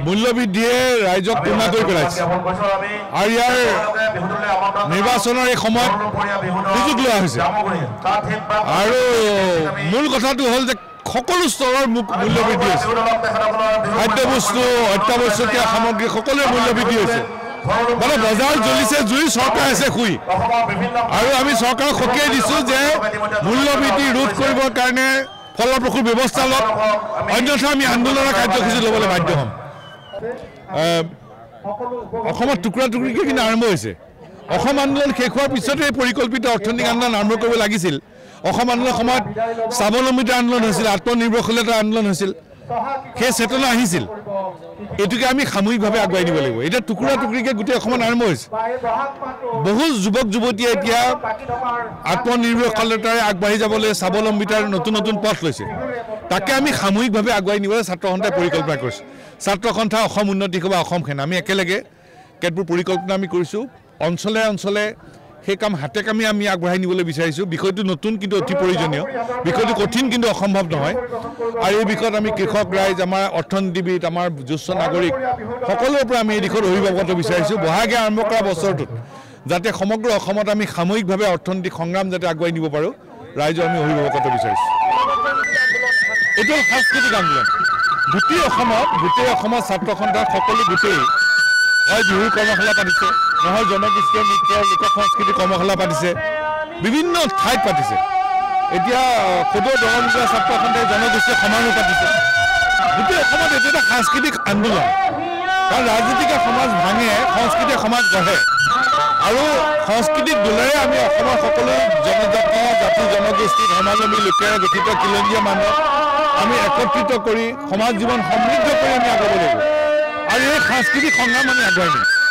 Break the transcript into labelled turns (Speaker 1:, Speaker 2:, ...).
Speaker 1: মূল্যবৃদ্ধিয়ে ৰাইজক কোঙা কৰি পেলাইছে আৰু ইয়াৰ নিৰ্বাচনৰ এই সময়ত সুযোগ লোৱা হৈছে আৰু মূল কথাটো হ'ল যে সকলো স্তৰৰ মূল্যবৃদ্ধি হৈছে খাদ্যবস্তু অত্যাৱশ্যকীয় সামগ্ৰী সকলোৰে মূল্যবৃদ্ধি হৈছে মানে বজাৰ জ্বলিছে জুই চৰকাৰ আছে শুই আৰু আমি চৰকাৰক সকীয়াই দিছোঁ যে মূল্যবৃদ্ধি ৰোধ কৰিবৰ কাৰণে ফলপ্ৰসূ ব্যৱস্থা লওক অন্যথা আমি আন্দোলনৰ কাৰ্যসূচী ল'বলৈ বাধ্য হ'ম অসমত টুকুৰা টুকুৰিকৈ কিন্তু আৰম্ভ হৈছে অসম আন্দোলন শেষ হোৱাৰ পিছতে পৰিকল্পিত অৰ্থনৈতিক আন্দোলন আৰম্ভ কৰিব লাগিছিল অসম আন্দোলনৰ সময়ত স্বাৱলম্বিতা আন্দোলন হৈছিল আত্মনিৰ্ভৰশীলতা আন্দোলন হৈছিল সেই চেতনা আহিছিল এটুকে আমি সামূহিকভাৱে আগুৱাই নিব লাগিব এতিয়া টুকুৰা টুকুৰিকৈ গোটেই অসমত আৰম্ভ হৈছে বহু যুৱক যুৱতীয়ে এতিয়া আত্মনিৰ্ভৰশীলতাৰে আগবাঢ়ি যাবলৈ স্বাৱলম্বিতাৰ নতুন নতুন পথ লৈছে তাকে আমি সামূহিকভাৱে আগুৱাই নিবলৈ ছাত্ৰ সন্থাই পৰিকল্পনা কৰিছোঁ ছাত্ৰ সন্থা অসম উন্নতি সভা অসম সেনা আমি একেলগে কেতবোৰ পৰিকল্পনা আমি কৰিছোঁ অঞ্চলে অঞ্চলে সেই কাম হাতে কামে আমি আগবঢ়াই নিবলৈ বিচাৰিছোঁ বিষয়টো নতুন কিন্তু অতি প্ৰয়োজনীয় বিষয়টো কঠিন কিন্তু অসম্ভৱ নহয় আৰু এই বিষয়ত আমি কৃষক ৰাইজ আমাৰ অৰ্থনীতিবিদ আমাৰ জ্যেষ্ঠ নাগৰিক সকলোৰে পৰা আমি এই দিশত অভিভাৱক বিচাৰিছোঁ বহাগে আৰম্ভ কৰা বছৰটোত যাতে সমগ্ৰ অসমত আমি সামূহিকভাৱে অৰ্থনৈতিক সংগ্ৰাম যাতে আগুৱাই নিব পাৰোঁ ৰাইজক আমি অভিভাৱক বিচাৰিছোঁ এইটো সাংস্কৃতিক আন্দোলন গোটেই অসমত ছাত্ৰ সন্থাৰ সকলো গোটেই হয় বিহুৰ কৰ্মশালা পাতিছে নহয় জনগোষ্ঠীয় নৃত্য লোক সংস্কৃতিৰ কৰ্মশালা পাতিছে বিভিন্ন ঠাইত পাতিছে এতিয়া সদৌ দৰংগীয়া ছাত্ৰ সন্থাই জনগোষ্ঠীয় সমাৰোহ পাতিছে গোটেই অসমত এইটো এটা সাংস্কৃতিক আন্দোলন কাৰণ ৰাজনীতিক সমাজ ভাঙে সংস্কৃতিক সমাজ গঢ়ে আৰু সাংস্কৃতিক দোলেৰে আমি অসমৰ সকলো জনজাতি জাতি জনগোষ্ঠী ধৰ্মাৱলম্বী লোকেৰে গঠিত খিলঞ্জীয়া মানুহ আমি একত্ৰিত কৰি সমাজ জীৱন সমৃদ্ধ কৰি আমি আগুৱাব লাগিব আৰু এই সাংস্কৃতিক সংগ্ৰাম আমি আগুৱাই নিম